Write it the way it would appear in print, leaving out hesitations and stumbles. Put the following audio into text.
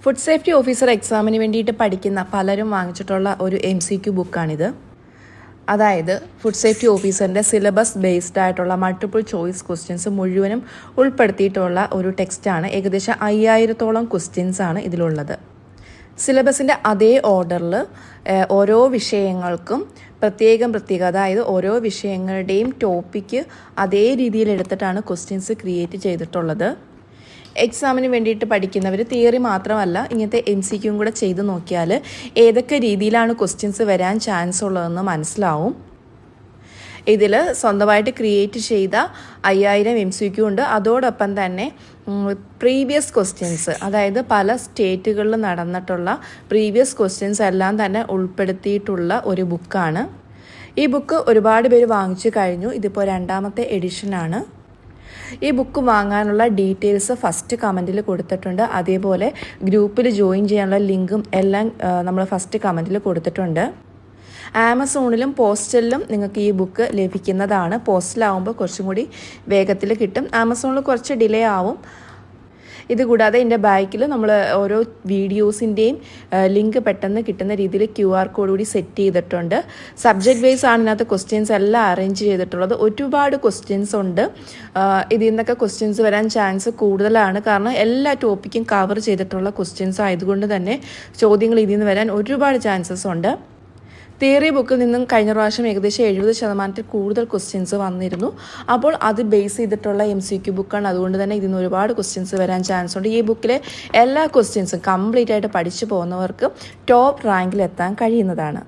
Food safety officer എക്സാമിന് വേണ്ടിയിട്ട് പഠിക്കുന്ന പലരും വാങ്ങിച്ചിട്ടുള്ള ഒരു MCQ ബുക്കാണിത്. അതായത് ഫുഡ് സേഫ്റ്റി ഓഫീസറിൻ്റെ സിലബസ് ബേസ്ഡ് ആയിട്ടുള്ള മൾട്ടിപ്പിൾ ചോയ്സ് ക്വസ്റ്റ്യൻസ് മുഴുവനും ഉൾപ്പെടുത്തിയിട്ടുള്ള ഒരു ടെക്സ്റ്റാണ്. ഏകദേശം 5000-ഓളം ക്വസ്റ്റ്യൻസ് ആണ് ഇതിലുള്ളത്. സിലബസിൻ്റെ അതേ ഓർഡറിൽ ഓരോ വിഷയങ്ങൾക്കും പ്രത്യേകം അതായത് ഓരോ വിഷയങ്ങളുടെയും ടോപ്പിക്ക് അതേ രീതിയിൽ എടുത്തിട്ടാണ് ക്വസ്റ്റ്യൻസ് ക്രിയേറ്റ് ചെയ്തിട്ടുള്ളത്. എക്സാമിന് വേണ്ടിയിട്ട് പഠിക്കുന്നവർ തിയറി മാത്രമല്ല ഇങ്ങനത്തെ MCQ കൂടെ ചെയ്ത് നോക്കിയാൽ ഏതൊക്കെ രീതിയിലാണ് ക്വസ്റ്റ്യൻസ് വരാൻ ചാൻസ് ഉള്ളതെന്ന് മനസ്സിലാവും. ഇതിൽ സ്വന്തമായിട്ട് ക്രിയേറ്റ് ചെയ്ത 5000 MCQ ഉണ്ട്. അതോടൊപ്പം തന്നെ പ്രീവിയസ് ക്വസ്റ്റ്യൻസ്, അതായത് പല സ്റ്റേറ്റുകളിൽ നടന്നിട്ടുള്ള പ്രീവിയസ് ക്വസ്റ്റ്യൻസ് എല്ലാം തന്നെ ഉൾപ്പെടുത്തിയിട്ടുള്ള ഒരു ബുക്കാണ്. ഈ ബുക്ക് ഒരുപാട് പേര് വാങ്ങിച്ചു കഴിഞ്ഞു. ഇതിപ്പോൾ 2ാമത്തെ എഡിഷനാണ്. ഈ ബുക്ക് വാങ്ങാനുള്ള ഡീറ്റെയിൽസ് ഫസ്റ്റ് കമൻറ്റിൽ കൊടുത്തിട്ടുണ്ട്. അതേപോലെ ഗ്രൂപ്പിൽ ജോയിൻ ചെയ്യാനുള്ള ലിങ്കും എല്ലാം നമ്മൾ ഫസ്റ്റ് കമൻറ്റിൽ കൊടുത്തിട്ടുണ്ട്. ആമസോണിലും പോസ്റ്റലിലും നിങ്ങൾക്ക് ഈ ബുക്ക് ലഭിക്കുന്നതാണ്. പോസ്റ്റലാവുമ്പോൾ കുറച്ചും കൂടി വേഗത്തിൽ കിട്ടും. ആമസോണിൽ കുറച്ച് ഡിലേ ആവും. ഇതുകൂടാതെ എൻ്റെ ബാക്കിൽ നമ്മൾ ഓരോ വീഡിയോസിൻ്റെയും ലിങ്ക് പെട്ടെന്ന് കിട്ടുന്ന രീതിയിൽ QR കോഡ് കൂടി സെറ്റ് ചെയ്തിട്ടുണ്ട്. സബ്ജക്റ്റ് വൈസ് ആണ് ഇതിനകത്ത് ക്വസ്റ്റ്യൻസ് എല്ലാം അറേഞ്ച് ചെയ്തിട്ടുള്ളത്. ഒരുപാട് ക്വസ്റ്റ്യൻസ് ഉണ്ട്. ഇതിൽ നിന്നൊക്കെ ക്വസ്റ്റ്യൻസ് വരാൻ ചാൻസ് കൂടുതലാണ്. കാരണം എല്ലാ ടോപ്പിക്കും കവർ ചെയ്തിട്ടുള്ള ക്വസ്റ്റ്യൻസ് ആയതുകൊണ്ട് തന്നെ ചോദ്യങ്ങൾ ഇതിൽ നിന്ന് വരാൻ ഒരുപാട് ചാൻസസ് ഉണ്ട്. തിയറി ബുക്കിൽ നിന്നും കഴിഞ്ഞ പ്രാവശ്യം ഏകദേശം 70% കൂടുതൽ ക്വസ്റ്റ്യൻസ് വന്നിരുന്നു. അപ്പോൾ അത് ബേസ് ചെയ്തിട്ടുള്ള MCQ ബുക്കാണ്. അതുകൊണ്ട് തന്നെ ഇതിന് ഒരുപാട് ക്വസ്റ്റ്യൻസ് വരാൻ ചാൻസ് ഉണ്ട്. ഈ ബുക്കിലെ എല്ലാ ക്വസ്റ്റ്യൻസും കംപ്ലീറ്റ് ആയിട്ട് പഠിച്ചു പോകുന്നവർക്ക് ടോപ്പ് റാങ്കിൽ എത്താൻ കഴിയുന്നതാണ്.